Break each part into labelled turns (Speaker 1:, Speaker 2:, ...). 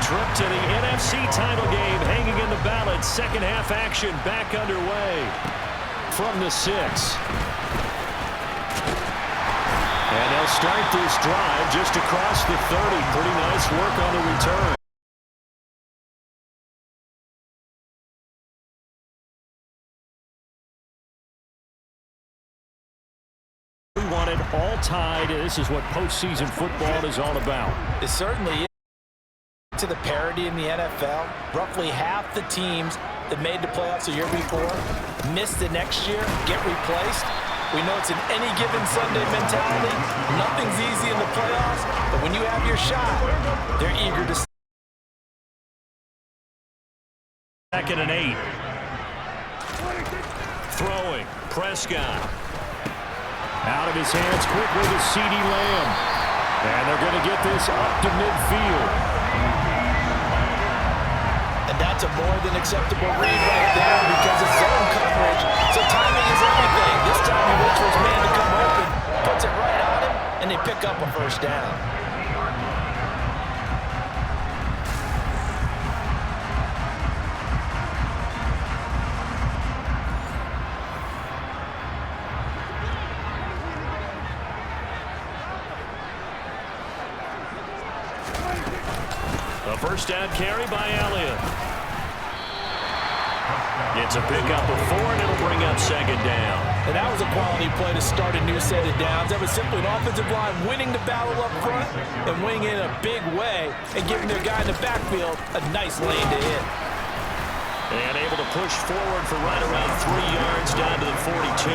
Speaker 1: trip to the NFC title game hanging in the balance. Second half action back underway from the 6. And they'll start this drive just across the 30. Pretty nice work on the return. We want it all tied. This is what postseason football is all about.
Speaker 2: It certainly is. To the parity in the NFL, roughly half the teams that made the playoffs the year before miss the next year, get replaced. We know it's an any given Sunday mentality. Nothing's easy in the playoffs, but when you have your shot, they're eager to.
Speaker 1: Second and 8. Throwing. Prescott. Out of his hands quickly to CeeDee Lamb. And they're going to get this up to midfield.
Speaker 2: And that's a more than acceptable read right there because it's zone coverage. So timing is everything. This time he waits for his man to come open, puts it right on him, and they pick up a first down.
Speaker 1: A first down carry by Elliott. It's a pickup of 4, and it'll bring up second down.
Speaker 2: And that was a quality play to start a new set of downs. That was simply an offensive line winning the battle up front and winning it in a big way and giving their guy in the backfield a nice lane to hit.
Speaker 1: And able to push forward for right around 3 yards down to the 42.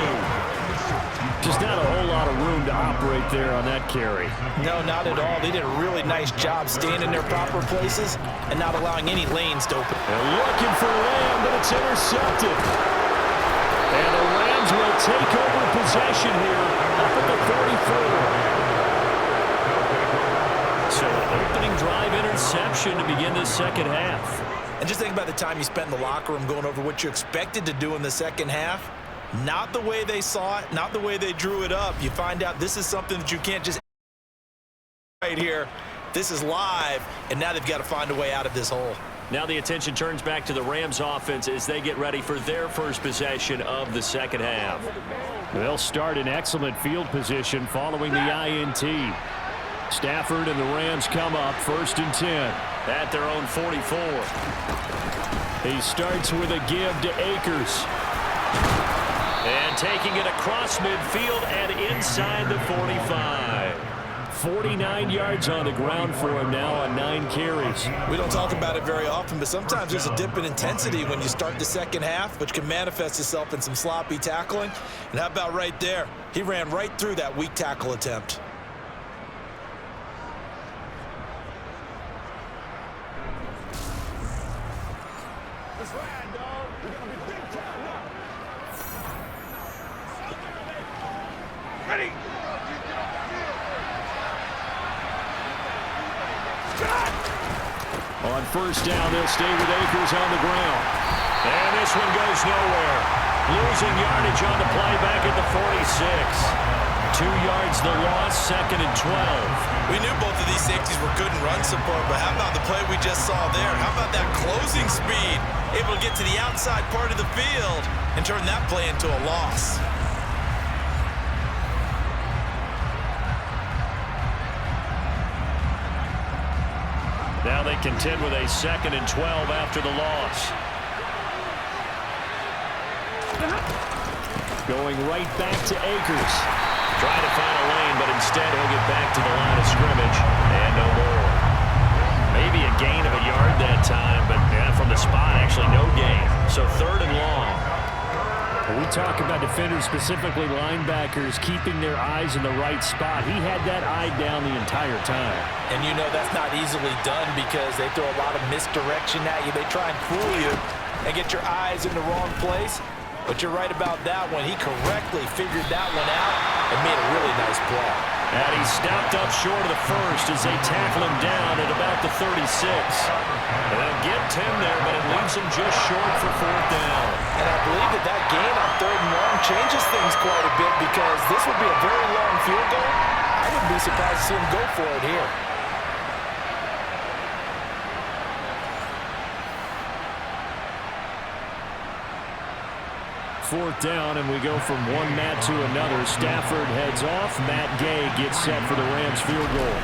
Speaker 1: Just not a whole lot of room to operate there on that carry.
Speaker 2: No, not at all. They did a really nice job staying in their proper places and not allowing any lanes to open.
Speaker 1: They're looking for Lamb, but it's intercepted. And the Rams will take over possession here up at the 44. So an opening drive interception to begin this second half.
Speaker 2: And just think about the time you spent in the locker room going over what you expected to do in the second half. Not the way they saw it, not the way they drew it up. You find out this is something that you can't just right here. This is live, and now they've got to find a way out of this hole.
Speaker 1: Now the attention turns back to the Rams offense as they get ready for their first possession of the second half. They'll start in excellent field position following the INT. Stafford and the Rams come up 1st and 10 at their own 44. He starts with a give to Akers. And taking it across midfield and inside the 45. 49 yards on the ground for him now on 9 carries.
Speaker 2: We don't talk about it very often, but sometimes there's a dip in intensity when you start the second half, which can manifest itself in some sloppy tackling. And how about right there? He ran right through that weak tackle attempt.
Speaker 3: Ready.
Speaker 1: On first down, they'll stay with Akers on the ground. And this one goes nowhere. Losing yardage on the play back at the 46. 2 yards the loss, 2nd and 12.
Speaker 2: We knew both of these safeties were good in run support, but how about the play we just saw there? How about that closing speed? Able to get to the outside part of the field and turn that play into a loss.
Speaker 1: Now they contend with a 2nd and 12 after the loss. Going right back to Akers. Trying to find a lane, but instead he'll get back to the line of scrimmage. And no more. Maybe a gain of a yard that time, but from the spot, actually no gain. So 3rd and long. We talk about defenders, specifically linebackers, keeping their eyes in the right spot. He had that eye down the entire time.
Speaker 2: And you know that's not easily done because they throw a lot of misdirection at you. They try and fool you and get your eyes in the wrong place. But you're right about that one. He correctly figured that one out and made a really nice play.
Speaker 1: And he stopped up short of the first as they tackle him down at about the 36. They'll get 10 there, but it leaves him just short for 4th down.
Speaker 2: And I believe that gain on 3rd and long changes things quite a bit because this would be a very long field goal. I wouldn't be surprised to see him go for it here.
Speaker 1: 4th down, and we go from one Matt to another. Stafford heads off. Matt Gay gets set for the Rams field goal.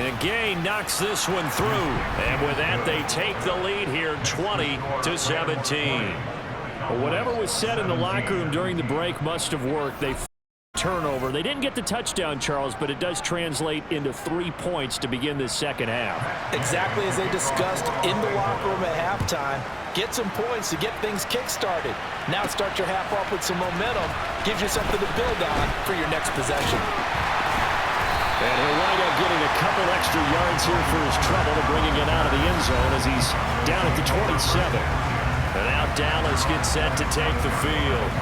Speaker 1: And Gay knocks this one through. And with that, they take the lead here 20-17. Well, whatever was said in the locker room during the break must have worked. They turnover. They didn't get the touchdown, Charles, but it does translate into 3 points to begin this second half.
Speaker 2: Exactly as they discussed in the locker room at halftime. Get some points to get things kick-started. Now start your half off with some momentum. Gives you something to build on for your next possession.
Speaker 1: And he'll wind up getting a couple extra yards here for his trouble to bringing it out of the end zone as he's down at the 27. And now Dallas gets set to take the field.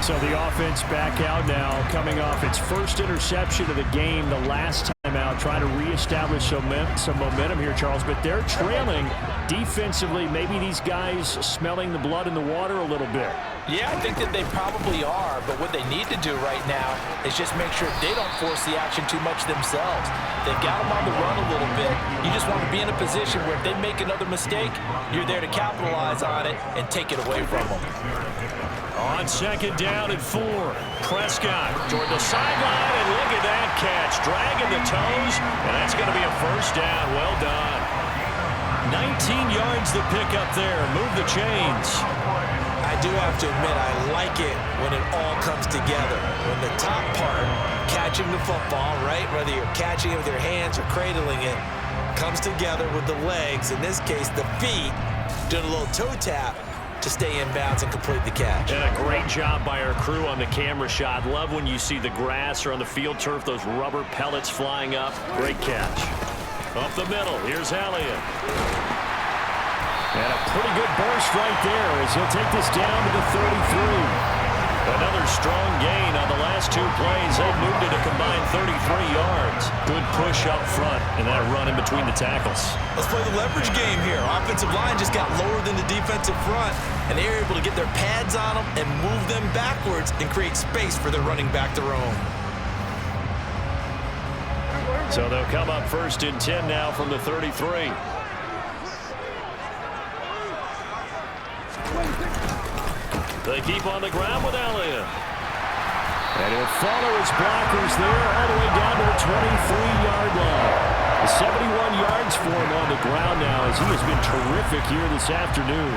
Speaker 1: So the offense back out now, coming off its first interception of the game the last time out, trying to reestablish some momentum here, Charles. But they're trailing defensively. Maybe these guys smelling the blood in the water a little bit.
Speaker 2: Yeah, I think that they probably are, but what they need to do right now is just make sure they don't force the action too much themselves. They've got them on the run a little bit. You just want to be in a position where if they make another mistake, you're there to capitalize on it and take it away from them.
Speaker 1: On 2nd down and 4, Prescott toward the sideline, and look at that catch, dragging the toes, and that's going to be a first down. Well done. 19 yards the pick up there. Move the chains.
Speaker 2: I do have to admit, I like it when it all comes together. When the top part, catching the football, right, whether you're catching it with your hands or cradling it, comes together with the legs, in this case the feet, doing a little toe tap to stay in bounds and complete the catch.
Speaker 1: And a great job by our crew on the camera shot. Love when you see the grass or on the field turf, those rubber pellets flying up. Great catch. Up the middle, here's Elliott. And a pretty good burst right there as he'll take this down to the 33. Another strong gain on the last 2 plays. They've moved it a combined 33 yards. Good push up front and that run in between the tackles.
Speaker 2: Let's play the leverage game here. Offensive line just got lower than the defensive front, and they were able to get their pads on them and move them backwards and create space for their running back to roam.
Speaker 1: So they'll come up 1st and 10 now from the 33. They keep on the ground with Elliott. And he'll follow his blockers there all the way down to the 23-yard line. 71 yards for him on the ground now as he has been terrific here this afternoon.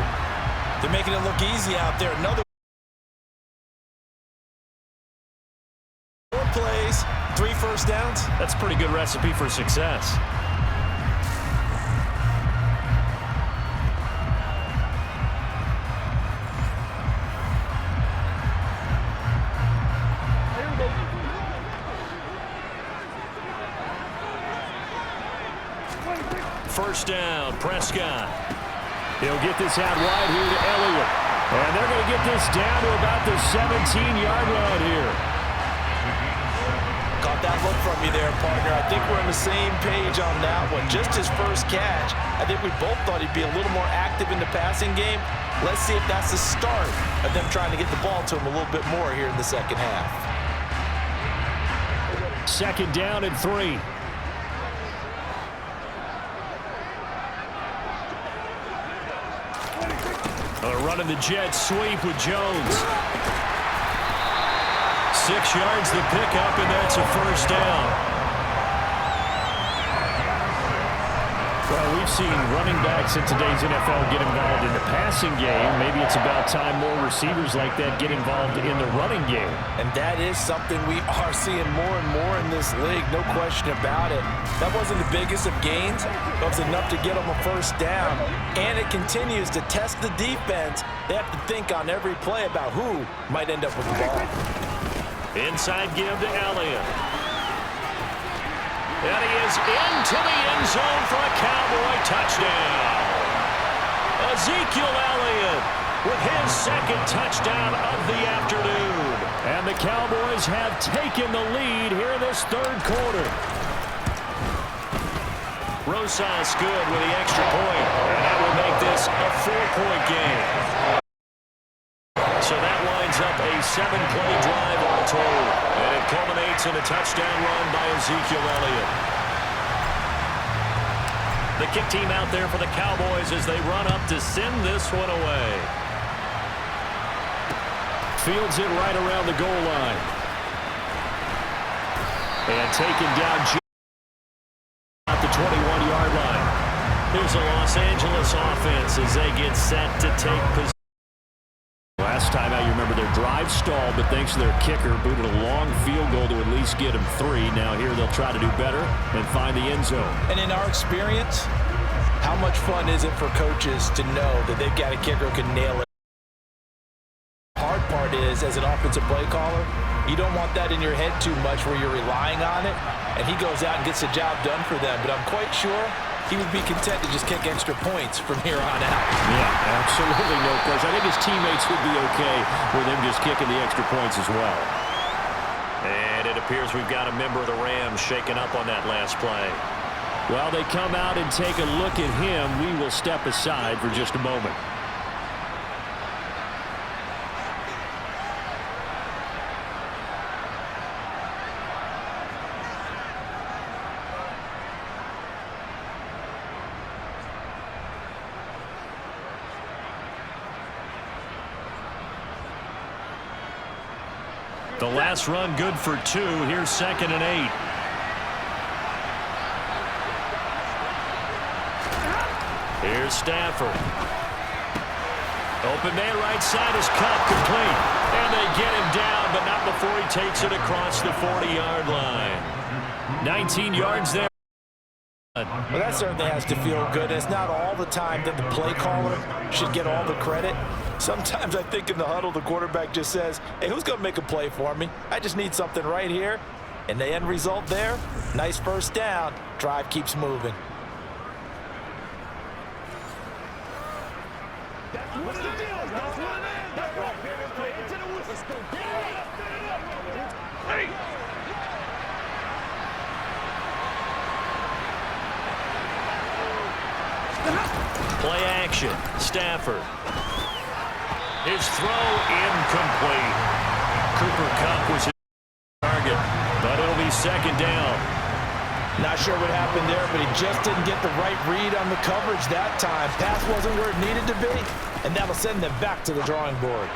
Speaker 2: They're making it look easy out there. Another 4 plays, 3 first downs.
Speaker 1: That's a pretty good recipe for success. First down, Prescott. He'll get this out wide here to Elliott. And they're going to get this down to about the 17-yard line here.
Speaker 2: Caught that look from you there, partner. I think we're on the same page on that one. Just his first catch. I think we both thought he'd be a little more active in the passing game. Let's see if that's the start of them trying to get the ball to him a little bit more here in the second half.
Speaker 1: 2nd down and 3. Running the jet sweep with Jones. 6 yards the pickup, and that's a first down. Well, we've seen running backs in today's NFL get involved in the passing game. Maybe it's about time more receivers like that get involved in the running game.
Speaker 2: And that is something we are seeing more and more in this league, no question about it. That wasn't the biggest of gains, but it was enough to get them a first down. And it continues to test the defense. They have to think on every play about who might end up with the ball.
Speaker 1: Inside give to Elliott. And he is into the end zone for a Cowboy touchdown. Ezekiel Elliott with his 2nd touchdown of the afternoon. And the Cowboys have taken the lead here in this 3rd quarter. Rosas good with the extra point. And that will make this a 4-point game. So that winds up a 7-play drive all told. And it culminates in a touchdown run by Ezekiel Elliott. The kick team out there for the Cowboys as they run up to send this one away. fields it right around the goal line. And taken down at the 21-yard line. Here's a Los Angeles offense as they get set to take possession. Last time out, you remember their drive stalled, but thanks to their kicker, booted a long field goal to at least get them 3. Now here they'll try to do better and find the end zone.
Speaker 2: And in our experience, how much fun is it for coaches to know that they've got a kicker who can nail it? The hard part is, as an offensive play caller, you don't want that in your head too much where you're relying on it, and he goes out and gets the job done for them. But I'm quite sure he would be content to just kick extra points from here on out.
Speaker 1: Yeah, absolutely no question. I think his teammates would be okay with him just kicking the extra points as well. And it appears we've got a member of the Rams shaken up on that last play. While they come out and take a look at him, we will step aside for just a moment. The last run good for 2. Here's 2nd and 8. Here's Stafford. Open man right side is cut, complete. And they get him down, but not before he takes it across the 40-yard line. 19 yards there.
Speaker 2: Well, that certainly has to feel good. It's not all the time that the play caller should get all the credit. Sometimes I think in the huddle, the quarterback just says, hey, who's going to make a play for me? I just need something right here. And the end result there, nice first down. Drive keeps moving.
Speaker 1: Play action. Stafford. His throw incomplete. Cooper Kupp was his target, but it'll be 2nd down.
Speaker 2: Not sure what happened there, but he just didn't get the right read on the coverage that time. Pass wasn't where it needed to be, and that'll send them back to the drawing board.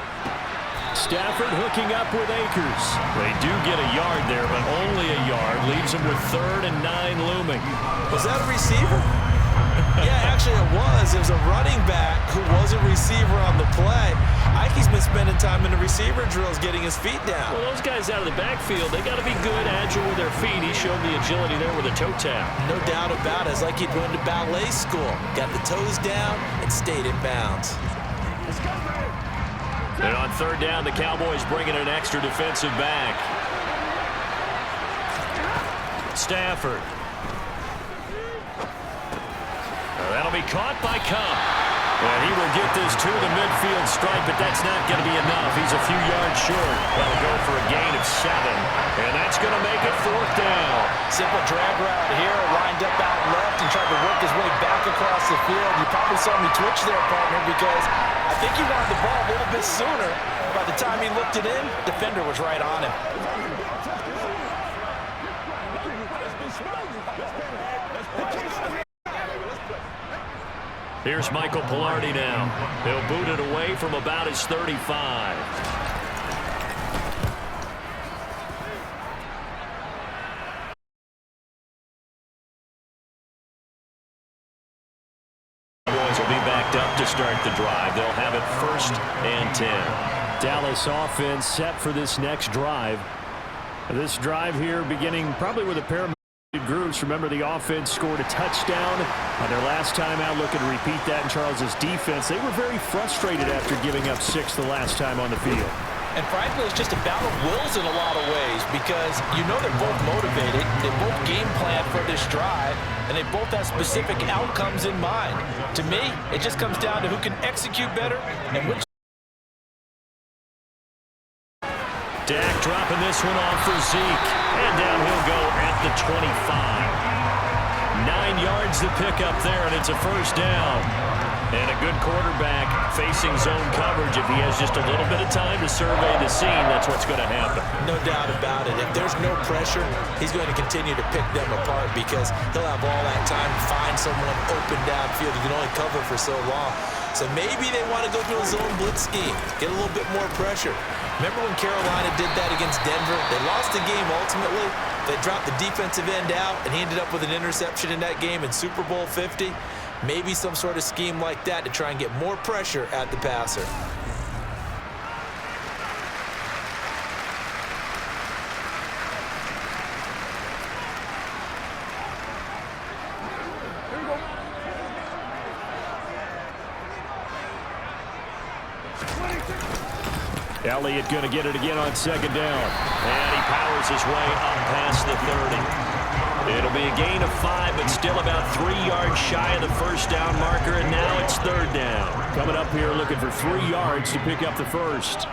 Speaker 1: Stafford hooking up with Akers. They do get a yard there, but only a yard. Leaves them with 3rd and 9 looming.
Speaker 2: Was that a receiver? Yeah, actually it was. It was a running back who was a receiver on the play. Ike's been spending time in the receiver drills getting his feet down.
Speaker 1: Well, those guys out of the backfield, they got to be good, agile with their feet. He showed the agility there with a toe tap.
Speaker 2: No doubt about it. It's like he'd gone to ballet school. Got the toes down and stayed in bounds.
Speaker 1: And on 3rd down, the Cowboys bringing an extra defensive back. Stafford. That'll be caught by Kupp. And he will get this to the midfield stripe, but that's not going to be enough. He's a few yards short. That'll go for a gain of 7. And that's going to make it 4th down.
Speaker 2: Simple drag route here, lined up out left and tried to work his way back across the field. You probably saw me twitch there, partner, because I think he wanted the ball a little bit sooner. By the time he looked it in, defender was right on him.
Speaker 1: Here's Michael Pilardi now. He'll boot it away from about his 35. Cowboys will be backed up to start the drive. They'll have it 1st and 10. Dallas offense set for this next drive. This drive here beginning probably with a pair of groups. Remember, the offense scored a touchdown on their last time out. Looking to repeat that in Charles's defense. They were very frustrated after giving up 6 the last time on the field.
Speaker 2: And frankly, it's just a battle of wills in a lot of ways because you know they're both motivated. They both game plan for this drive, and they both have specific outcomes in mind. To me, it just comes down to who can execute better and which.
Speaker 1: Dak dropping this one off for Zeke. And down he'll go at the 25. 9 yards to pick up there, and it's a 1st down. And a good quarterback facing zone coverage. If he has just a little bit of time to survey the scene, that's what's going to happen.
Speaker 2: No doubt about it. If there's no pressure, he's going to continue to pick them apart because he'll have all that time to find someone open downfield. He can only cover for so long. So maybe they want to go to a zone blitz scheme, get a little bit more pressure. Remember when Carolina did that against Denver? They lost the game ultimately. They dropped the defensive end out, and he ended up with an interception in that game in Super Bowl 50. Maybe some sort of scheme like that to try and get more pressure at the passer.
Speaker 1: Elliott going to get it again on second down. And he powers his way up past the 30. It'll be a gain of 5, but still about 3 yards shy of the first down marker, and now it's third down. Coming up here looking for 3 yards to pick up the first.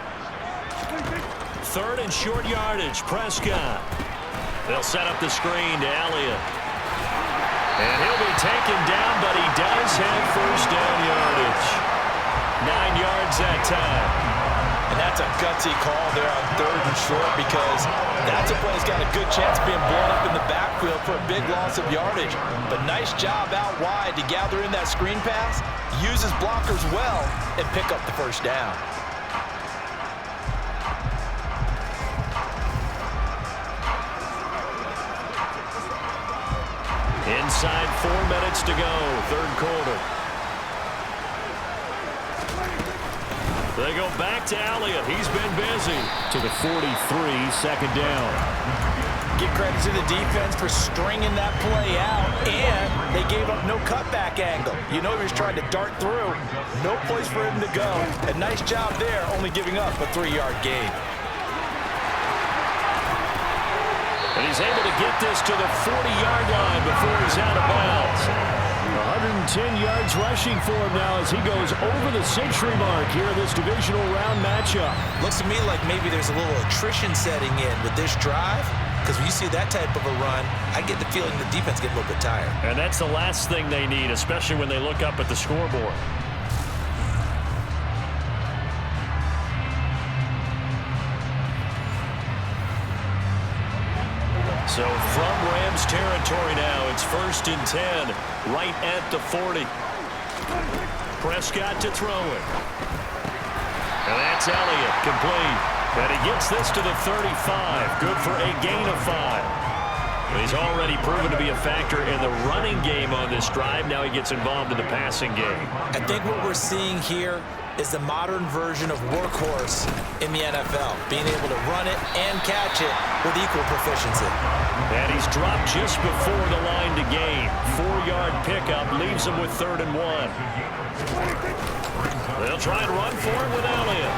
Speaker 1: Third and short yardage, Prescott. They'll set up the screen to Elliott. And he'll be taken down, but he does have first down yardage. 9 yards that time.
Speaker 2: And that's a gutsy call there on third and short, because that's a play that's got a good chance of being blown up in the backfield for a big loss of yardage. But nice job out wide to gather in that screen pass, use his blockers well, and pick up the first down.
Speaker 1: Inside 4 minutes to go, third quarter. They go back to Elliott. He's been busy. To the 43, second down.
Speaker 2: Give credit to the defense for stringing that play out, and they gave up no cutback angle. You know he was trying to dart through. No place for him to go. A nice job there, only giving up a 3-yard gain.
Speaker 1: And he's able to get this to the 40-yard line before he's out of bounds. 110 yards rushing for him now as he goes over the century mark here in this divisional round matchup.
Speaker 2: Looks to me like maybe there's a little attrition setting in with this drive, because when you see that type of a run, I get the feeling the defense gets a little bit tired.
Speaker 1: And that's the last thing they need, especially when they look up at the scoreboard. So from Rams territory now, it's 1st and 10, right at the 40. Prescott to throw it. And that's Elliott, complete. And he gets this to the 35, good for a gain of 5. He's already proven to be a factor in the running game on this drive. Now he gets involved in the passing game.
Speaker 2: I think what we're seeing here is the modern version of workhorse in the NFL, being able to run it and catch it with equal proficiency.
Speaker 1: And he's dropped just before the line to gain. 4-yard pickup leaves him with 3rd and 1. They'll try and run for it with Elliott.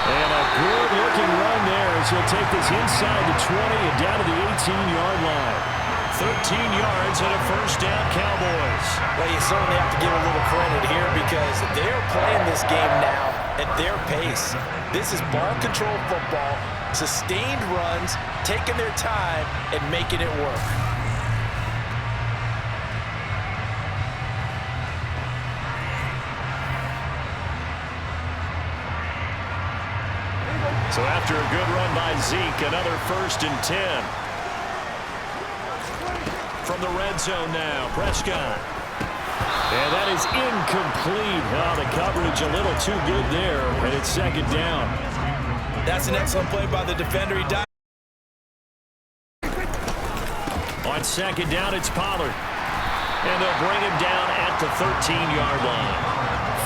Speaker 1: And a good-looking run there as he'll take this inside the 20 and down to the 18-yard line. 13 yards and a first down, Cowboys.
Speaker 2: Well, you certainly have to give a little credit here, because they're playing this game now at their pace. This is ball control football, sustained runs, taking their time and making it work.
Speaker 1: So after a good run by Zeke, another 1st and 10. From the red zone now, Prescott. And that is incomplete. Oh, the coverage a little too good there, and it's second down.
Speaker 2: That's an excellent play by the defender. He died.
Speaker 1: On second down, it's Pollard. And they'll bring him down at the 13-yard line.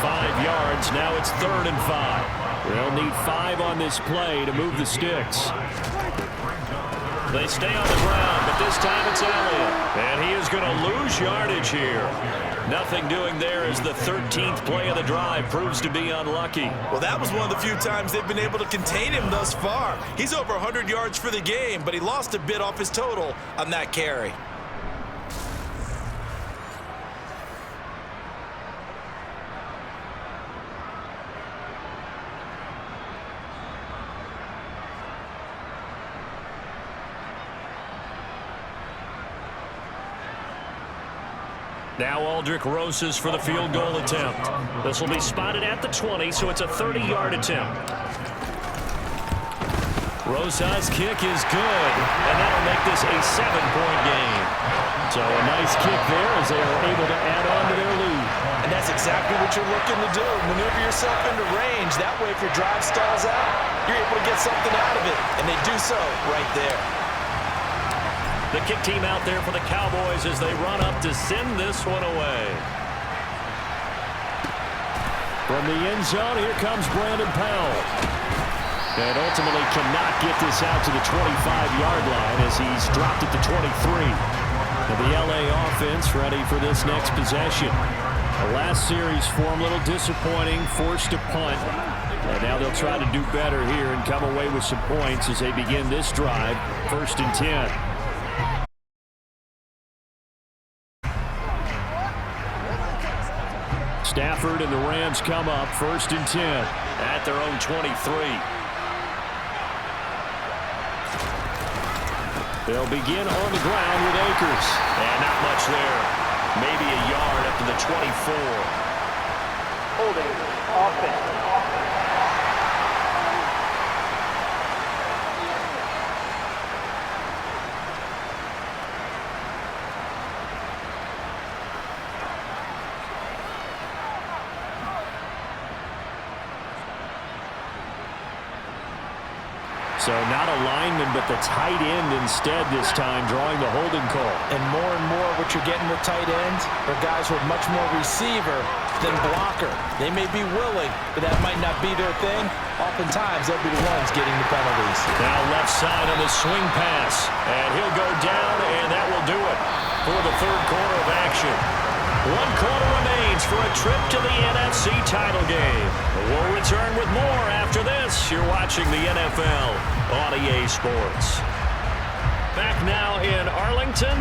Speaker 1: 5 yards, now it's 3rd and 5. They'll need 5 on this play to move the sticks. They stay on the ground, but this time it's Elliott. And he is going to lose yardage here. Nothing doing there as the 13th play of the drive proves to be unlucky.
Speaker 2: Well, that was one of the few times they've been able to contain him thus far. He's over 100 yards for the game, but he lost a bit off his total on that carry.
Speaker 1: Now Aldrich Rosas for the field goal attempt. This will be spotted at the 20, so it's a 30-yard attempt. Rosas' kick is good, and that'll make this a 7-point game. So a nice kick there as they are able to add on to their lead.
Speaker 2: And that's exactly what you're looking to do. Maneuver yourself into range. That way, if your drive stalls out, you're able to get something out of it. And they do so right there.
Speaker 1: The kick team out there for the Cowboys as they run up to send this one away. From the end zone, here comes Brandon Powell. And ultimately cannot get this out to the 25-yard line as he's dropped it to 23. And the LA offense ready for this next possession. The last series for him a little disappointing, forced a punt. And now they'll try to do better here and come away with some points as they begin this drive, 1st and 10. Stafford and the Rams come up, 1st and 10 at their own 23. They'll begin on the ground with Akers. And not much there. Maybe a yard up to the 24.
Speaker 4: Holding offense.
Speaker 1: So not a lineman, but the tight end instead this time, drawing the holding call.
Speaker 2: And more what you're getting with tight ends are guys who are much more receiver than blocker. They may be willing, but that might not be their thing. Oftentimes, they'll be the ones getting the penalties.
Speaker 1: Now left side on the swing pass. And he'll go down, and that will do it for the 3rd quarter of action. 1 quarter remains for a trip to the NFC title game. We'll return with more after this. You're watching the NFL on EA Sports. Back now in Arlington.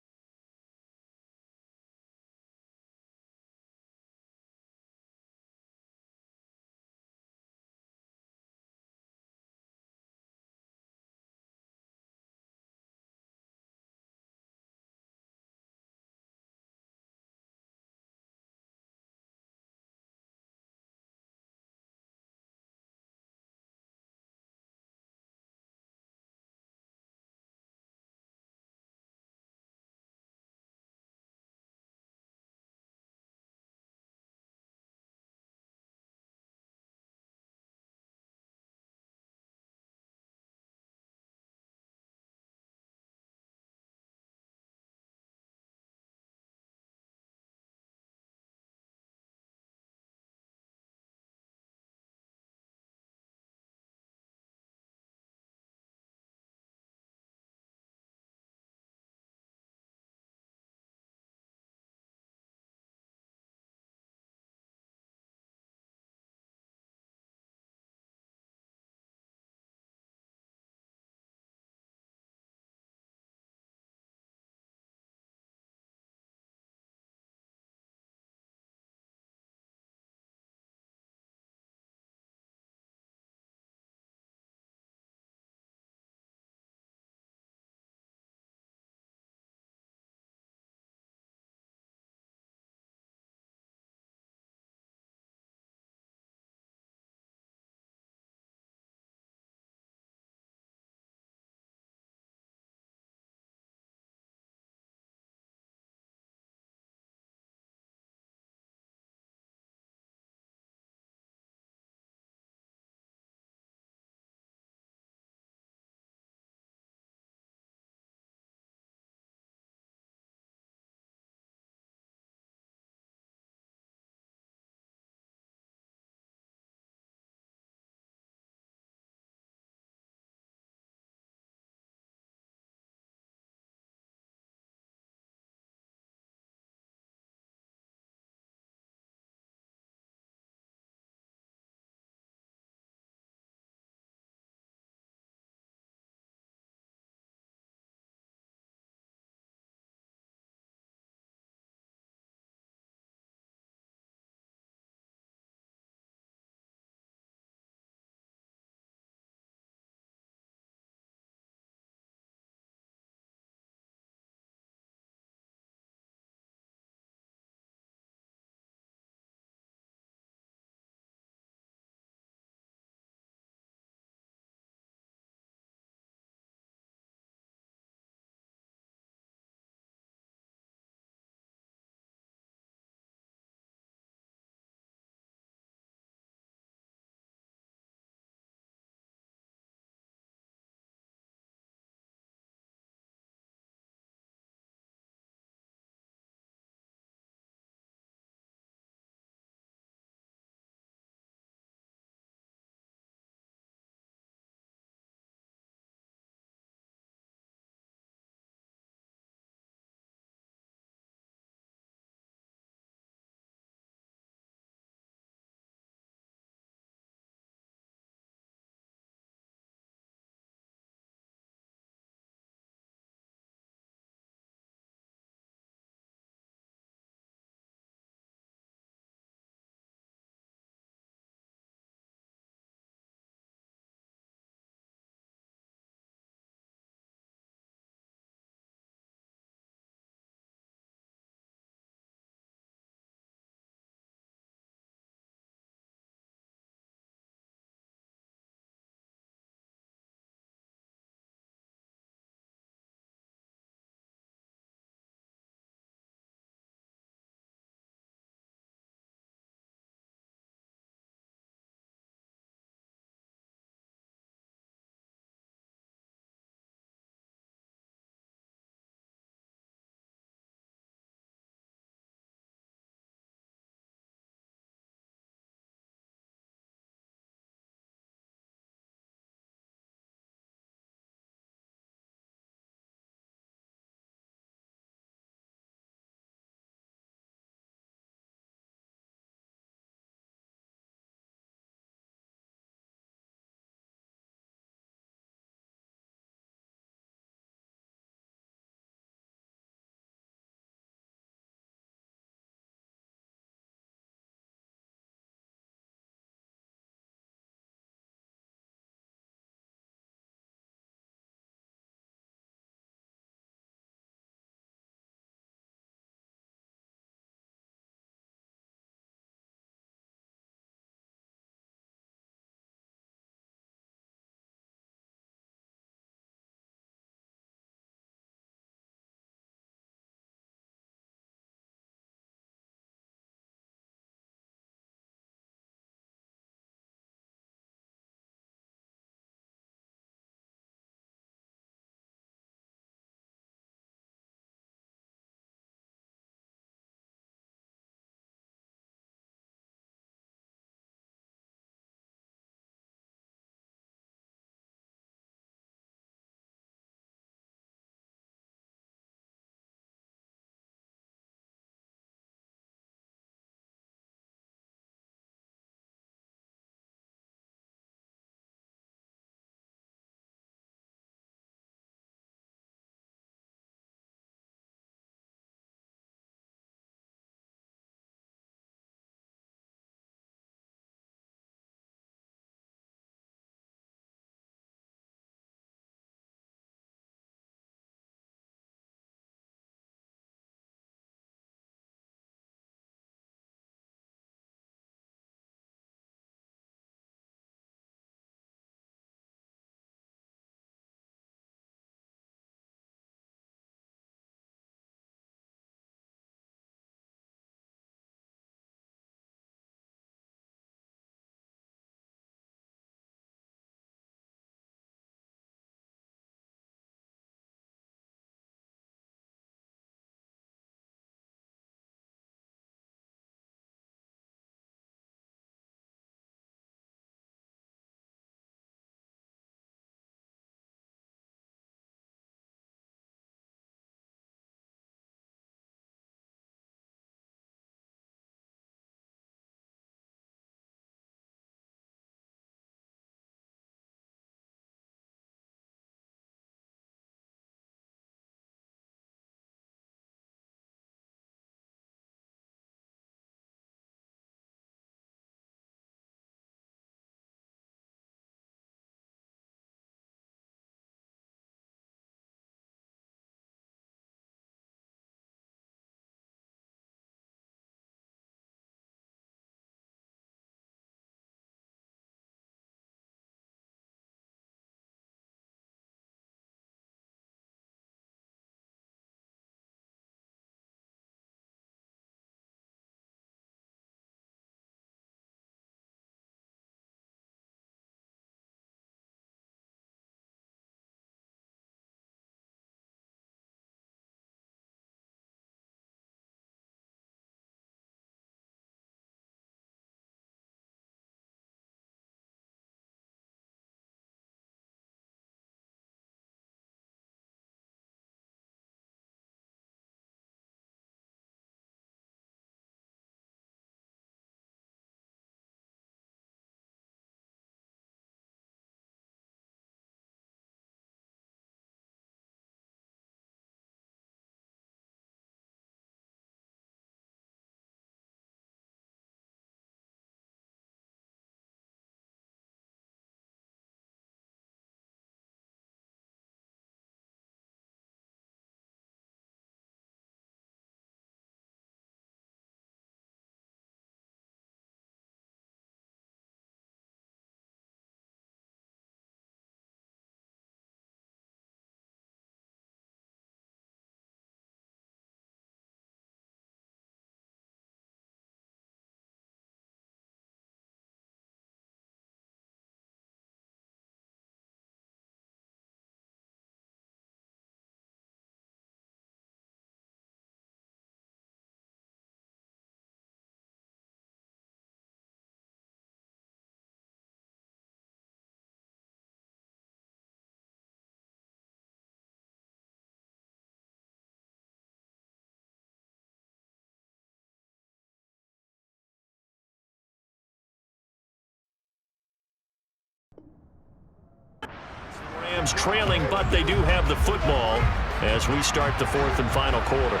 Speaker 1: Rams trailing, but they do have the football as we start the fourth and final quarter.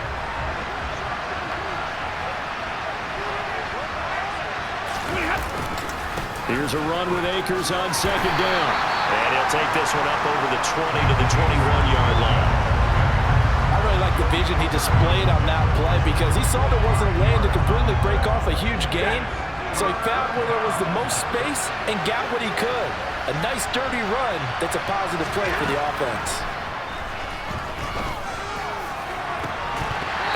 Speaker 1: Here's a run with Akers on second down. And he'll take this one up over the 20 to the 21-yard line.
Speaker 2: I really like the vision he displayed on that play because he saw there wasn't a lane to completely break off a huge gain. So he found where there was the most space and got what he could. A nice dirty run that's a positive play for the offense.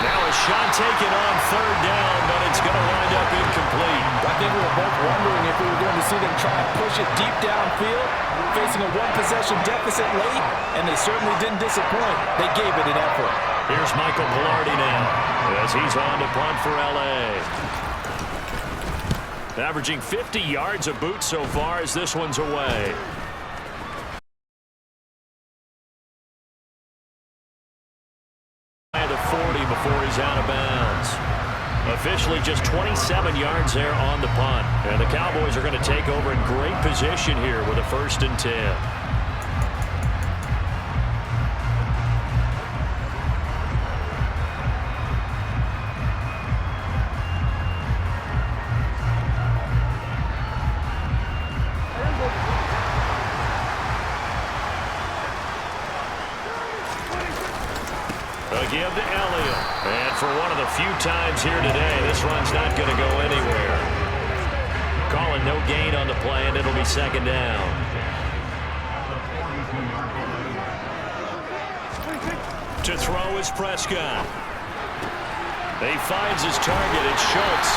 Speaker 1: Now a shot taken on third down, but it's going to wind up incomplete.
Speaker 2: I think we were both wondering if we were going to see them try and push it deep downfield, facing a one-possession deficit late, and they certainly didn't disappoint. They gave it an effort.
Speaker 1: Here's Michael Pilardi now as he's on to punt for L.A. Averaging 50 yards a boot so far as this one's away. At the 40 before he's out of bounds. Officially just 27 yards there on the punt. And the Cowboys are going to take over in great position here with a 1st and 10. Give to Elliott. And for one of the few times here today, this run's not going to go anywhere. Calling no gain on the play, and it'll be second down. To throw is Prescott. He finds his target. It's Schultz.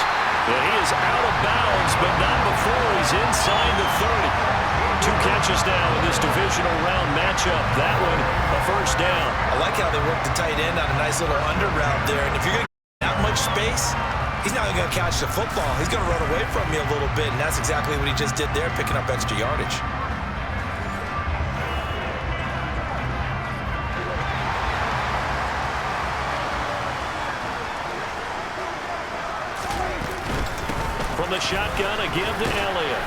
Speaker 1: And he is out of bounds, but not before he's inside the 30. 2 catches now in this divisional round matchup. That one, a 1st down.
Speaker 2: I like how they work the tight end on a nice little under route there. And if you're going to get that much space, he's not going to catch the football. He's going to run away from you a little bit, and that's exactly what he just did there, picking up extra yardage.
Speaker 1: From the shotgun, a give to Elliott.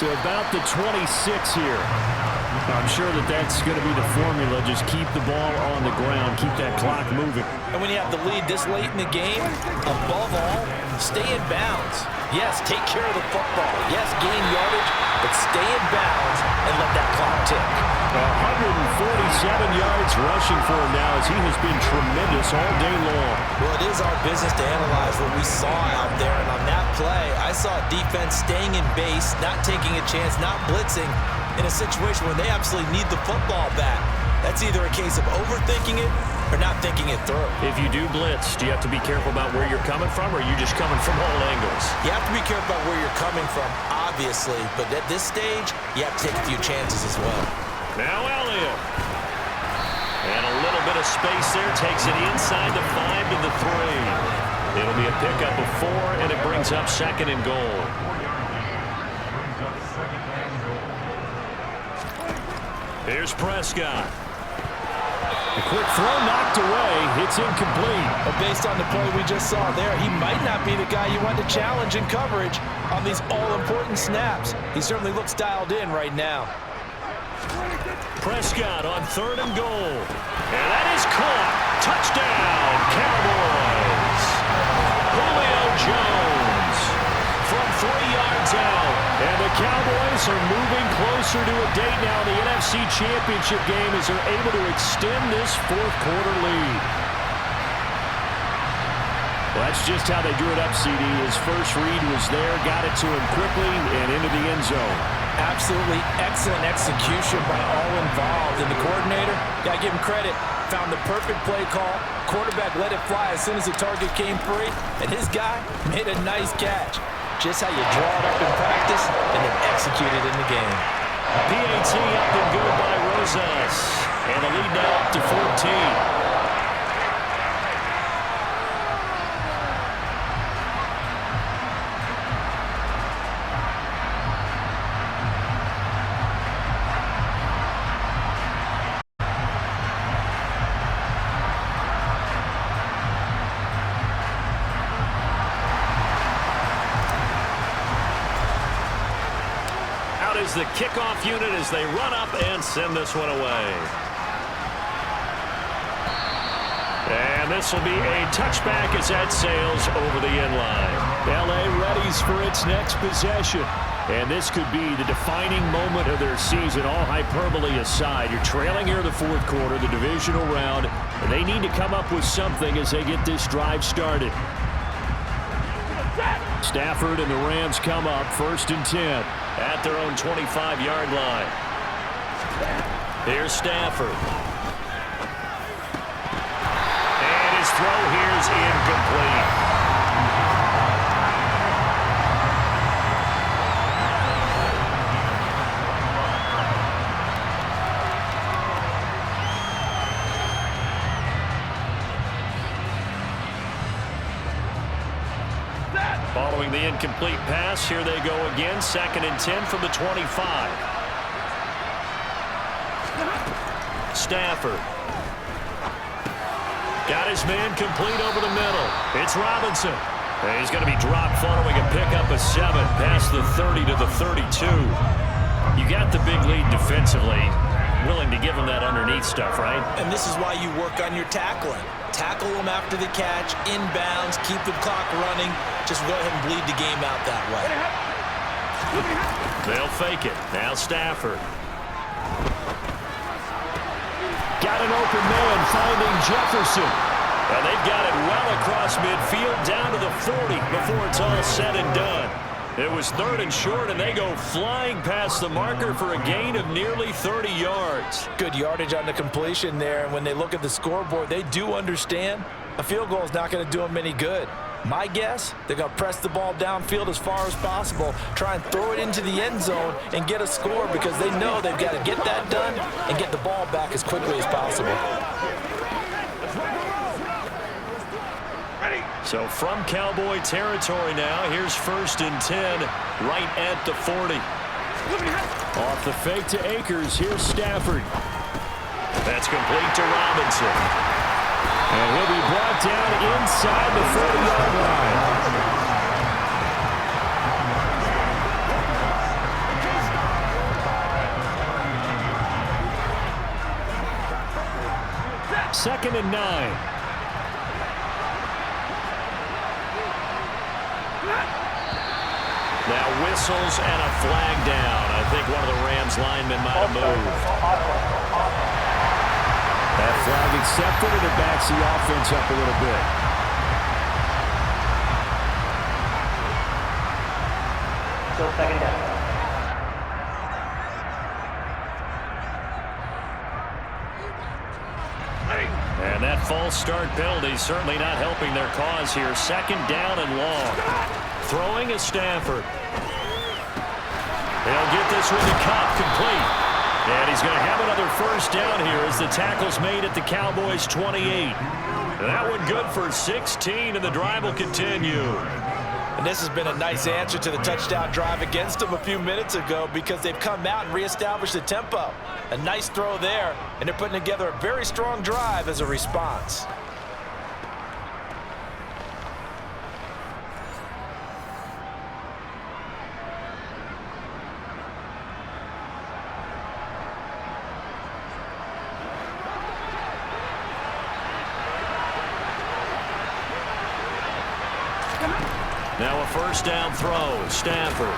Speaker 1: To about the 26 here. I'm sure that's going to be the formula. Just keep the ball on the ground. Keep that clock moving.
Speaker 2: And when you have the lead this late in the game, above all, stay in bounds. Yes, take care of the football. Yes, gain yardage, but stay in bounds and let that clock tick.
Speaker 1: 147 yards rushing for him now as he has been tremendous all day long.
Speaker 2: Well, it is our business to analyze what we saw out there. And on that play, I saw defense staying in base, not taking a chance, not blitzing in a situation where they absolutely need the football back. That's either a case of overthinking it or not thinking it through.
Speaker 1: If you do blitz, do you have to be careful about where you're coming from, or are you just coming from all angles?
Speaker 2: You have to be careful about where you're coming from, obviously. But at this stage, you have to take a few chances as well.
Speaker 1: Now Elliott. And a little bit of space there. Takes it inside the 5 to the 3. It'll be a pickup of 4, and it brings up 2nd and goal. Here's Prescott. A quick throw knocked away. It's incomplete.
Speaker 2: But based on the play we just saw there, he might not be the guy you want to challenge in coverage on these all-important snaps. He certainly looks dialed in right now.
Speaker 1: Prescott on 3rd and goal. And that is caught. Touchdown, Cowboys. Julio Jones from 3 yards out. And the Cowboys are moving closer to a date now in the NFC Championship game as they're able to extend this 4th quarter lead. Well, that's just how they drew it up, CD. His first read was there, got it to him quickly and into the end zone.
Speaker 2: Absolutely excellent execution by all involved. And the coordinator, got to give him credit, found the perfect play call. Quarterback let it fly as soon as the target came free. And his guy made a nice catch. Just how you draw it up in practice and then execute it in the game.
Speaker 1: PAT up and good by Rosas. And the lead now up to 14. is the kickoff unit as they run up and send this one away. And this will be a touchback as that sails over the end line. L.A. readies for its next possession. And this could be the defining moment of their season, all hyperbole aside. You're trailing here in the fourth quarter, the divisional round, and they need to come up with something as they get this drive started. Stafford and the Rams come up 1st and 10 at their own 25-yard line. Here's Stafford. And his throw here is incomplete. Following the incomplete pass, here they go again. 2nd and 10 from the 25. Stafford. Got his man complete over the middle. It's Robinson. And he's going to be dropped following a pickup of 7 past the 30 to the 32. You got the big lead defensively. Willing to give him that underneath stuff, right?
Speaker 2: And this is why you work on your tackling. Tackle them after the catch, inbounds, keep the clock running. Just go ahead and bleed the game out that way.
Speaker 1: They'll fake it. Now Stafford. Got an open man finding Jefferson. And they've got it well across midfield down to the 40 before it's all said and done. It was 3rd and short, and they go flying past the marker for a gain of nearly 30 yards.
Speaker 2: Good yardage on the completion there, and when they look at the scoreboard, they do understand a field goal is not going to do them any good. My guess, they're going to press the ball downfield as far as possible, try and throw it into the end zone and get a score because they know they've got to get that done and get the ball back as quickly as possible.
Speaker 1: So from Cowboy territory now, here's 1st and 10 right at the 40. Off the fake to Akers, here's Stafford. That's complete to Robinson. And he'll be brought down inside the 40-yard line. Second and 9. Now whistles and a flag down. I think one of the Rams linemen might have moved. That flag accepted, and it backs the offense up a little bit.
Speaker 4: Still 2nd down.
Speaker 1: And that false start penalty certainly not helping their cause here. 2nd down and long. Throwing is Stafford. They'll get this one to Cup complete. And he's going to have another 1st down here as the tackle's made at the Cowboys' 28. And that one good for 16, and the drive will continue.
Speaker 2: And this has been a nice answer to the touchdown drive against them a few minutes ago because they've come out and reestablished the tempo. A nice throw there, and they're putting together a very strong drive as a response.
Speaker 1: Now a 1st down throw. Stafford.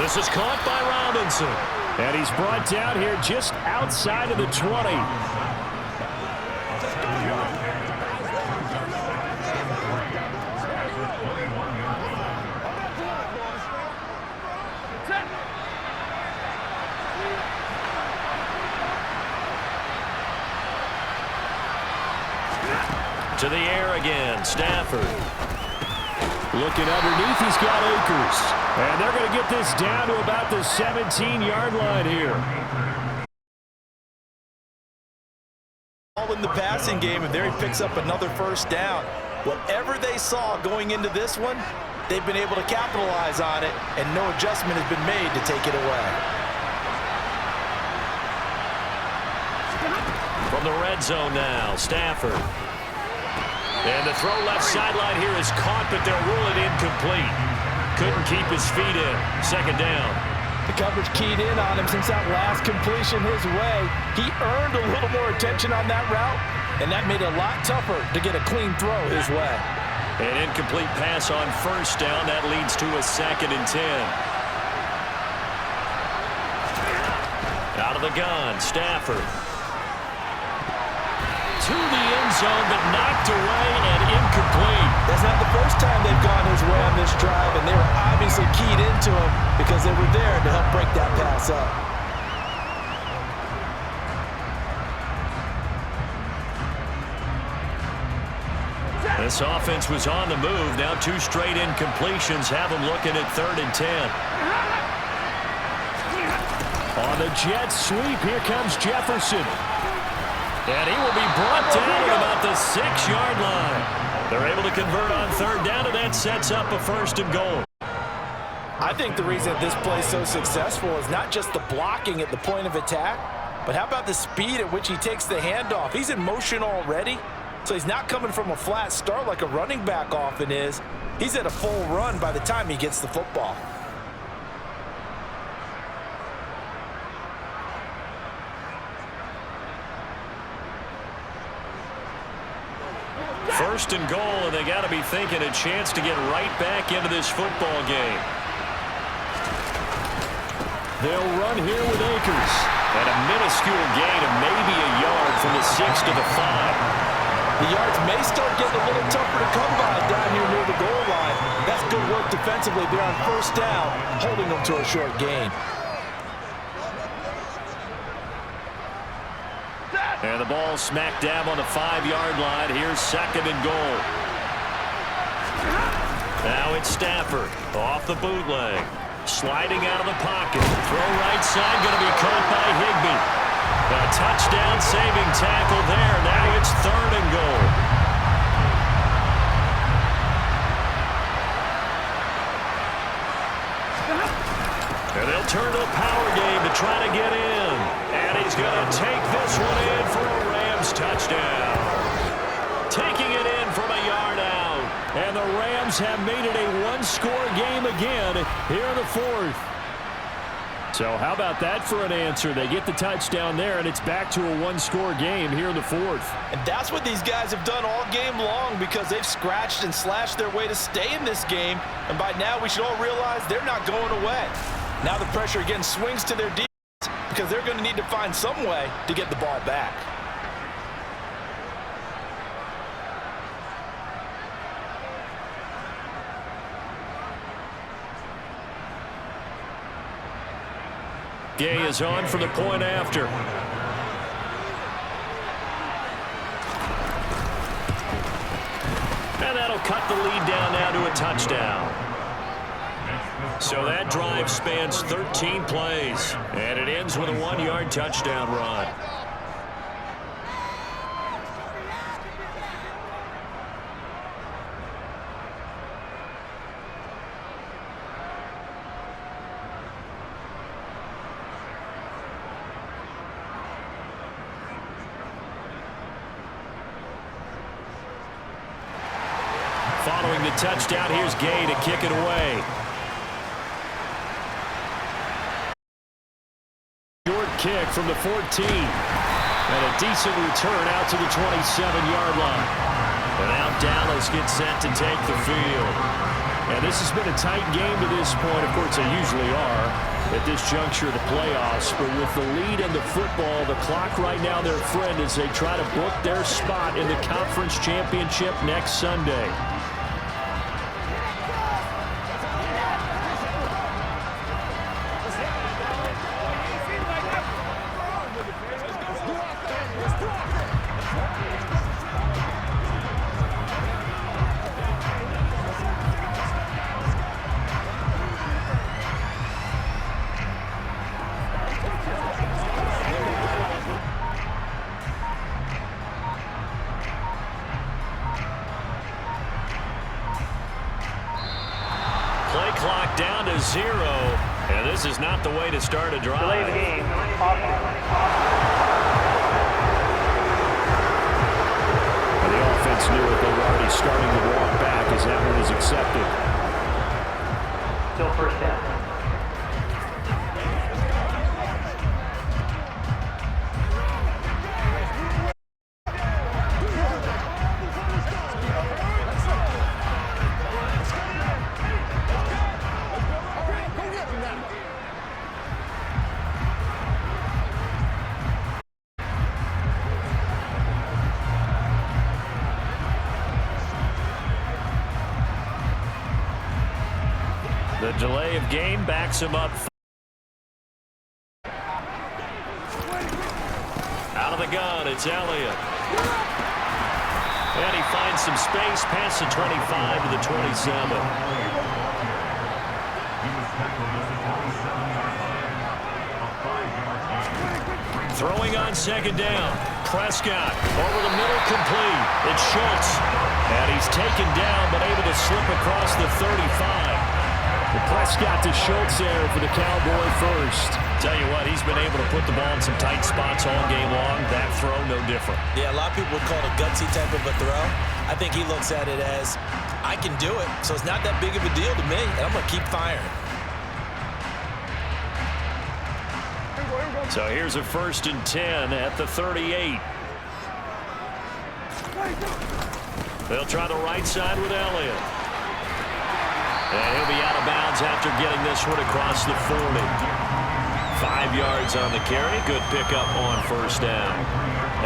Speaker 1: This is caught by Robinson. And he's brought down here just outside of the 20. To the air again. Stafford. Looking underneath, he's got Akers. And they're going to get this down to about the 17-yard line here.
Speaker 2: All in the passing game, and there he picks up another 1st down. Whatever they saw going into this one, they've been able to capitalize on it, and no adjustment has been made to take it away.
Speaker 1: From the red zone now, Stafford. And the throw left sideline here is caught, but they'll rule it incomplete. Couldn't keep his feet in. 2nd down.
Speaker 2: The coverage keyed in on him since that last completion his way. He earned a little more attention on that route, and that made it a lot tougher to get a clean throw his way.
Speaker 1: An incomplete pass on first down. That leads to a 2nd and 10. Out of the gun, Stafford. To the end zone, but knocked away and incomplete.
Speaker 2: That's not the first time they've gone his way on this drive, and they were obviously keyed into him because they were there to help break that pass up.
Speaker 1: This offense was on the move. Now 2 straight incompletions have them looking at 3rd and 10. On the jet sweep, here comes Jefferson. And he will be brought down at about the 6-yard line. They're able to convert on 3rd down, and that sets up a 1st and goal.
Speaker 2: I think the reason this play is so successful is not just the blocking at the point of attack, but how about the speed at which he takes the handoff? He's in motion already, so he's not coming from a flat start like a running back often is. He's at a full run by the time he gets the football.
Speaker 1: First and goal, and they got to be thinking a chance to get right back into this football game. They'll run here with Akers. And a minuscule gain of maybe a yard from the 6 to the 5.
Speaker 2: The yards may start getting a little tougher to come by down here near the goal line. That's good work defensively there on 1st down, holding them to a short gain.
Speaker 1: And the ball smack dab on the 5-yard line. Here's 2nd and goal. Now it's Stafford off the bootleg. Sliding out of the pocket. Throw right side, going to be caught by Higbee. A touchdown saving tackle there. Now it's 3rd and goal. And they'll turn to a power game to try to get in. And he's going to take this one in for a Rams touchdown. Taking it in from a yard out. And the Rams have made it a 1-score game again here in the 4th. So how about that for an answer? They get the touchdown there, and it's back to a 1-score game here in the 4th.
Speaker 2: And that's what these guys have done all game long because they've scratched and slashed their way to stay in this game. And by now we should all realize they're not going away. Now the pressure again swings to their defense because they're going to need to find some way to get the ball back.
Speaker 1: Gay is on for the point after. And that'll cut the lead down now to a touchdown. So that drive spans 13 plays, and it ends with a 1-yard touchdown run. Following the touchdown, here's Gay to kick it away. Short kick from the 14. And a decent return out to the 27-yard line. And now Dallas gets set to take the field. And this has been a tight game to this point. Of course, they usually are at this juncture of the playoffs. But with the lead in the football, the clock right now their friend as they try to book their spot in the conference championship next Sunday. Play clock down to 0, and this is not the way to start a drive.
Speaker 4: Delay the game.
Speaker 1: And the offense knew it. They were already starting to walk back as that one is accepted.
Speaker 4: Still 1st down.
Speaker 1: The delay of game backs him up. Out of the gun, it's Elliott. And he finds some space past the 25 to the 27. Throwing on second down. Prescott over the middle, complete. It's Schultz. And he's taken down but able to slip across the 35. Prescott to Schultz there for the Cowboy first.
Speaker 2: Tell you what, he's been able to put the ball in some tight spots all game long. That throw, no different. Yeah, a lot of people would call it a gutsy type of a throw. I think he looks at it as, I can do it, so it's not that big of a deal to me, and I'm going to keep firing.
Speaker 1: So here's a 1st and 10 at the 38. They'll try the right side with Elliott. And he'll be out of bounds after getting this one across the 40. 5 yards on the carry. Good pickup on 1st down.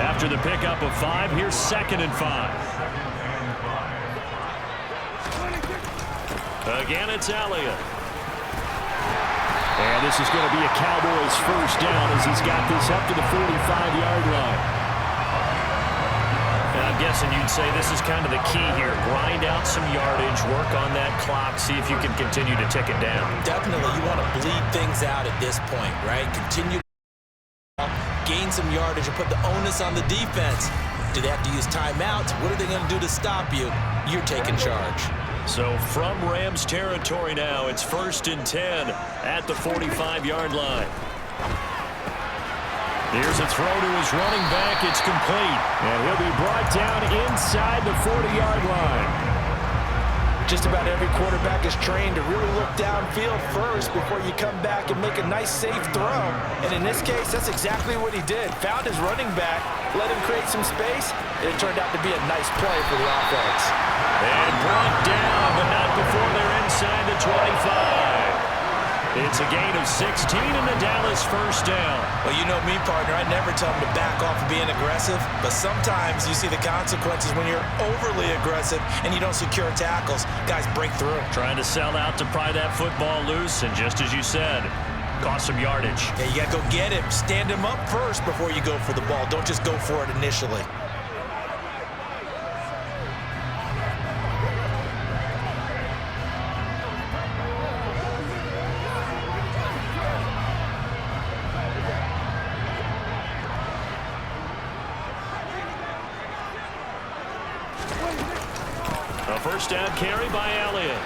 Speaker 1: After the pickup of 5, here's 2nd and 5. Again, it's Elliott. And this is going to be a Cowboys 1st down as he's got this up to the 45-yard line. And I'm guessing you'd say this is kind of the key here. Grind out some yardage, work on that clock, see if you can continue to tick it down.
Speaker 2: Definitely. You want to bleed things out at this point, right? Continue to gain some yardage and put the onus on the defense. Do they have to use timeouts? What are they going to do to stop you? You're taking charge.
Speaker 1: So from Rams territory now, it's 1st and 10 at the 45-yard line. Here's a throw to his running back. It's complete. And he'll be brought down inside the 40-yard line.
Speaker 2: Just about every quarterback is trained to really look downfield first before you come back and make a nice, safe throw. And in this case, that's exactly what he did. Found his running back, let him create some space, and it turned out to be a nice play for the offense.
Speaker 1: And brought down, but not before they're inside the 25. It's a gain of 16 and the Dallas 1st down.
Speaker 2: Well, you know me, partner. I never tell them to back off of being aggressive, but sometimes you see the consequences when you're overly aggressive and you don't secure tackles. Guys break through.
Speaker 1: Trying to sell out to pry that football loose, and just as you said, cost some yardage.
Speaker 2: Yeah, you got to go get him. Stand him up first before you go for the ball. Don't just go for it initially.
Speaker 1: A 1st down carry by Elliott.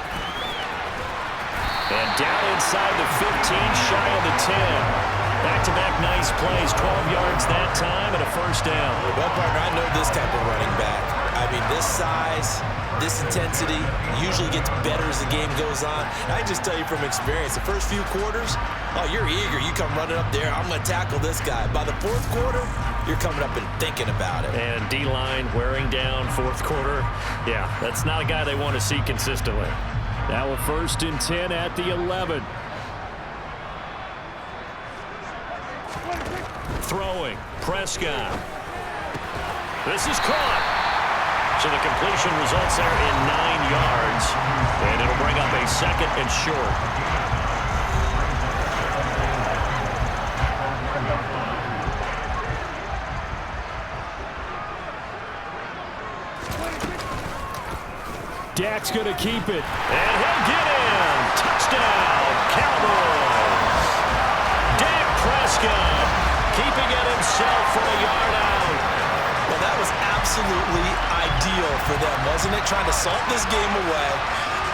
Speaker 1: And down inside the 15, shy of the 10. Back-to-back nice plays, 12 yards that time, and a 1st down.
Speaker 2: Well, partner, I know this type of running back. I mean, this size, this intensity usually gets better as the game goes on. And I just tell you from experience, the first few quarters, oh, you're eager. You come running up there, I'm going to tackle this guy. By the 4th quarter, you're coming up and thinking about it.
Speaker 1: And D-line wearing down 4th quarter. Yeah, that's not a guy they want to see consistently. Now a 1st and 10 at the 11. Throwing, Prescott. This is caught. So the completion results there in 9 yards. And it'll bring up a 2nd and short. Dak's going to keep it. And he'll get in. Touchdown, Cowboys. Dak Prescott keeping it himself from a yard out.
Speaker 2: Well, that was absolutely ideal for them, wasn't it? Trying to salt this game away.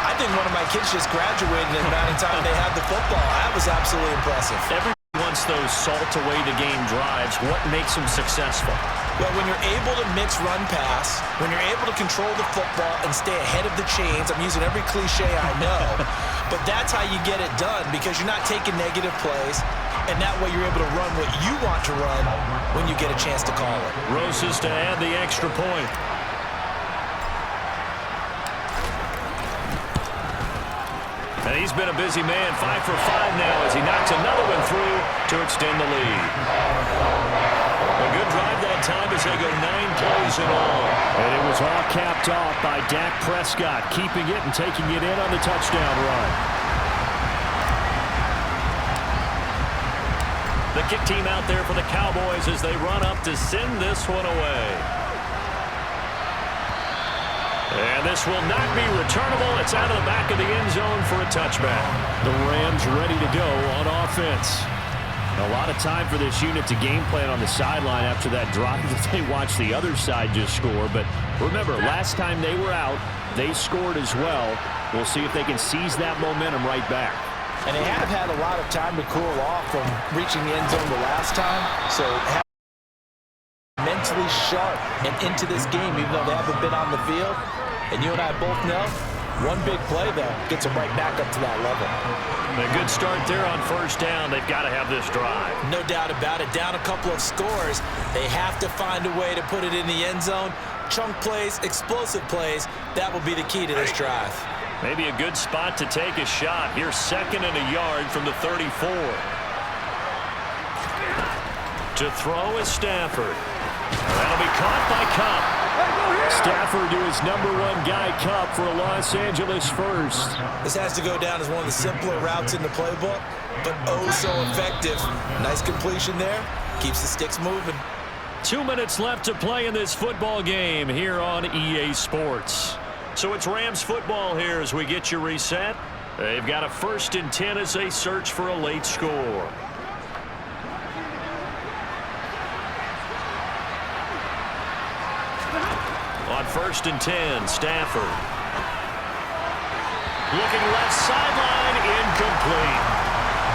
Speaker 2: I think one of my kids just graduated in the amount of time they had the football. That was absolutely impressive.
Speaker 1: Everyone wants those salt-away-the-game drives. What makes them successful?
Speaker 2: Well, when you're able to mix run-pass, when you're able to control the football and stay ahead of the chains, I'm using every cliche I know, but that's how you get it done because you're not taking negative plays, and that way you're able to run what you want to run when you get a chance to call it.
Speaker 1: Roses to add the extra point. And he's been a busy man, 5 for 5 now as he knocks another one through to extend the lead. A good drive that time as they go 9 plays in all. And it was all capped off by Dak Prescott, keeping it and taking it in on the touchdown run. The kick team out there for the Cowboys as they run up to send this one away. And this will not be returnable. It's out of the back of the end zone for a touchback. The Rams ready to go on offense. A lot of time for this unit to game plan on the sideline after that drive that they watched the other side just score. But remember, last time they were out, they scored as well. We'll see if they can seize that momentum right back.
Speaker 2: And they have had a lot of time to cool off from reaching the end zone the last time. So mentally sharp and into this game, even though they haven't been on the field. And you and I both know, one big play, though, gets them right back up to that level.
Speaker 1: A good start there on first down. They've got to have this drive.
Speaker 2: No doubt about it. Down a couple of scores. They have to find a way to put it in the end zone. Chunk plays, explosive plays. That will be the key to this drive.
Speaker 1: Maybe a good spot to take a shot. Here's 2nd and a yard from the 34. To throw is Stafford. That'll be caught by Cup. Stafford to his #1 guy, Cup, for a Los Angeles first.
Speaker 2: This has to go down as one of the simpler routes in the playbook, but oh so effective. Nice completion there. Keeps the sticks moving.
Speaker 1: 2 minutes left to play in this football game here on EA Sports. So it's Rams football here as we get you reset. They've got a 1st and 10 as they search for a late score. On 1st and 10, Stafford. Looking left sideline, incomplete.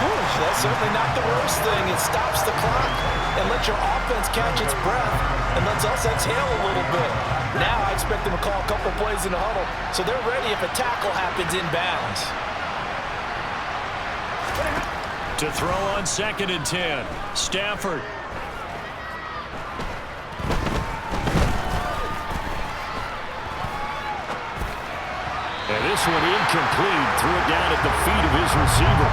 Speaker 2: Ooh, that's certainly not the worst thing. It stops the clock and lets your offense catch its breath and lets us exhale a little bit. Now I expect them to call a couple plays in the huddle so they're ready if a tackle happens inbounds.
Speaker 1: To throw on 2nd and 10, Stafford. And this one incomplete. Threw it down at the feet of his receiver.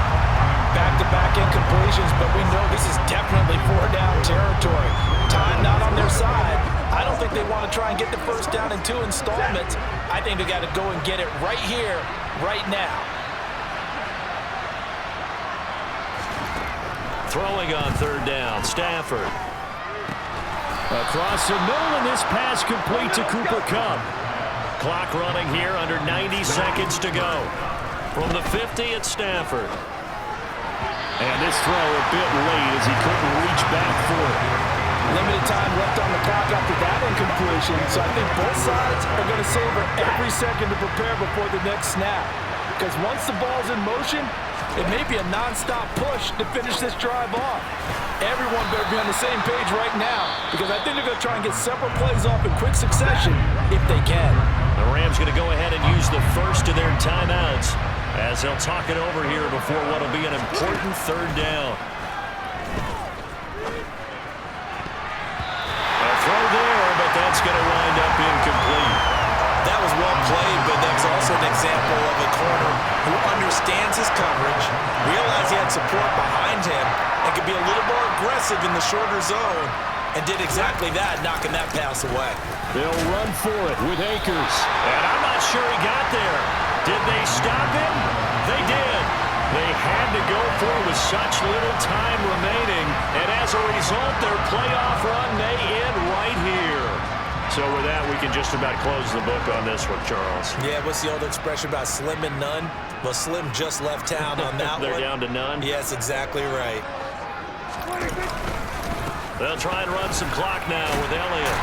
Speaker 2: Back-to-back incompletions, but we know this is definitely 4-down territory. Time not on their side. I don't think they want to try and get the first down in 2 installments. I think they got to go and get it right here, right now.
Speaker 1: Throwing on 3rd down, Stafford. Across the middle, and this pass complete to Cooper Kupp. Clock running here, under 90 seconds to go. From the 50, it's Stafford. And this throw a bit late as he couldn't reach back for it.
Speaker 2: Limited time left on the clock after that incompletion, so I think both sides are going to savor every second to prepare before the next snap. Because once the ball's in motion, it may be a non-stop push to finish this drive off. Everyone better be on the same page right now, because I think they're going to try and get several plays off in quick succession if they can.
Speaker 1: The Rams going to go ahead and use the first of their timeouts as they'll talk it over here before what will be an important 3rd down. A throw there, but that's going to wind up incomplete.
Speaker 2: That was well played, but that's also an example of a corner who understands his coverage, realized he had support behind him, and could be a little more aggressive in the shorter zone, and did exactly that, knocking that pass away.
Speaker 1: They'll run for it with Akers. And I'm not sure he got there. Did they stop him? They did. They had to go for it with such little time remaining, and as a result, their playoff run may end right here. So with that, we can just about close the book on this one, Charles.
Speaker 2: Yeah, what's the old expression about slim and none? Well, Slim just left town on that
Speaker 1: They're
Speaker 2: one.
Speaker 1: down to none?
Speaker 2: Yes, exactly right.
Speaker 1: They'll try and run some clock now with Elliott.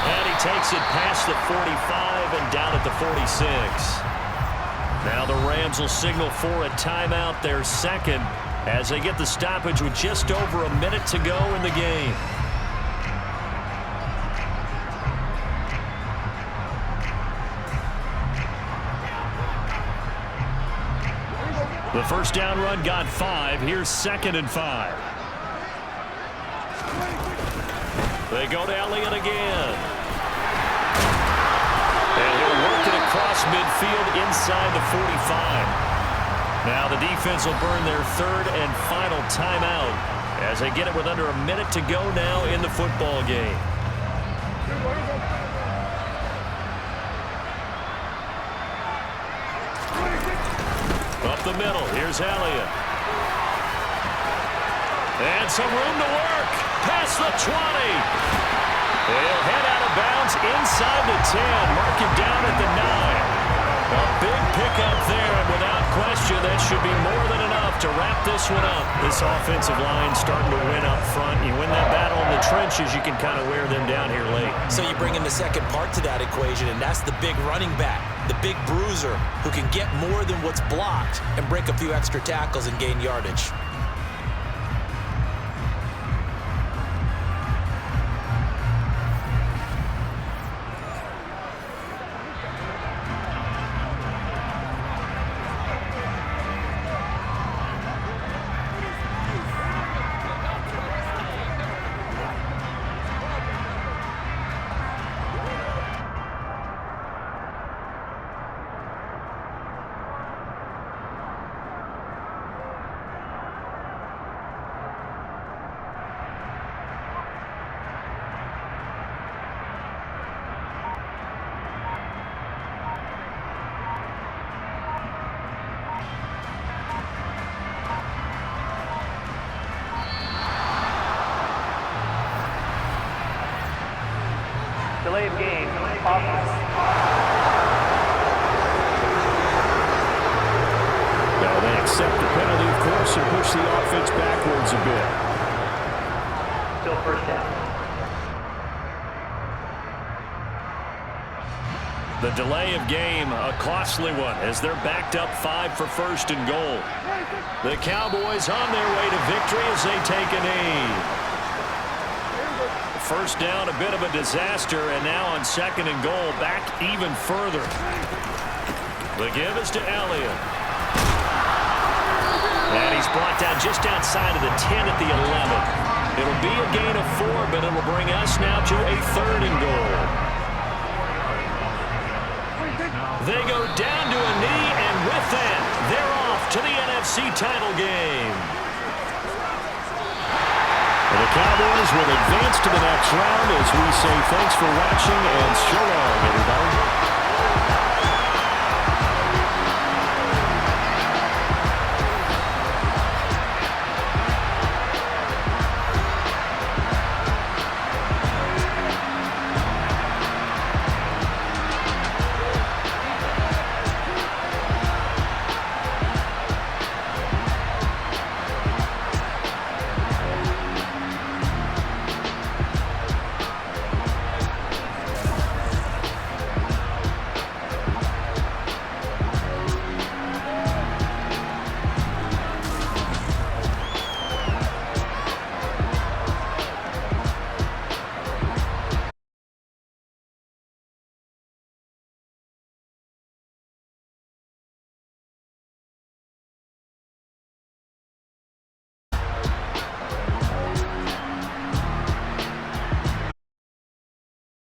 Speaker 1: And he takes it past the 45 and down at the 46. Now the Rams will signal for a timeout, their 2nd, as they get the stoppage with just over a minute to go in the game. The first down run got 5. Here's 2nd and 5. They go to Elliott again. And he'll work it across midfield inside the 45. Now the defense will burn their 3rd and final timeout as they get it with under a minute to go now in the football game. Up the middle, here's Elliott. And some room to work. Past the 20. He'll head out of bounds inside the 10. Mark him down at the 9. A big pickup there, and without question, that should be more than enough to wrap this one up. This offensive line starting to win up front. You win that battle in the trenches, you can kind of wear them down here late.
Speaker 2: So you bring in the second part to that equation, and that's the big running back, the big bruiser, who can get more than what's blocked and break a few extra tackles and gain yardage.
Speaker 4: Delay of game. Offense.
Speaker 1: Now they accept the penalty, of course, and push the offense backwards a bit.
Speaker 4: Still first down.
Speaker 1: The delay of game, a costly one, as they're backed up 5 for first and goal. The Cowboys on their way to victory as they take a knee. First down, a bit of a disaster, and now on second and goal, back even further. The give is to Elliott. And he's brought down just outside of the 10 at the 11. It'll be a gain of 4, but it'll bring us now to a third and goal. They go down to a knee, and with that, they're off to the NFC title game. The Cowboys will advance to the next round as we say thanks for watching and so long, everybody.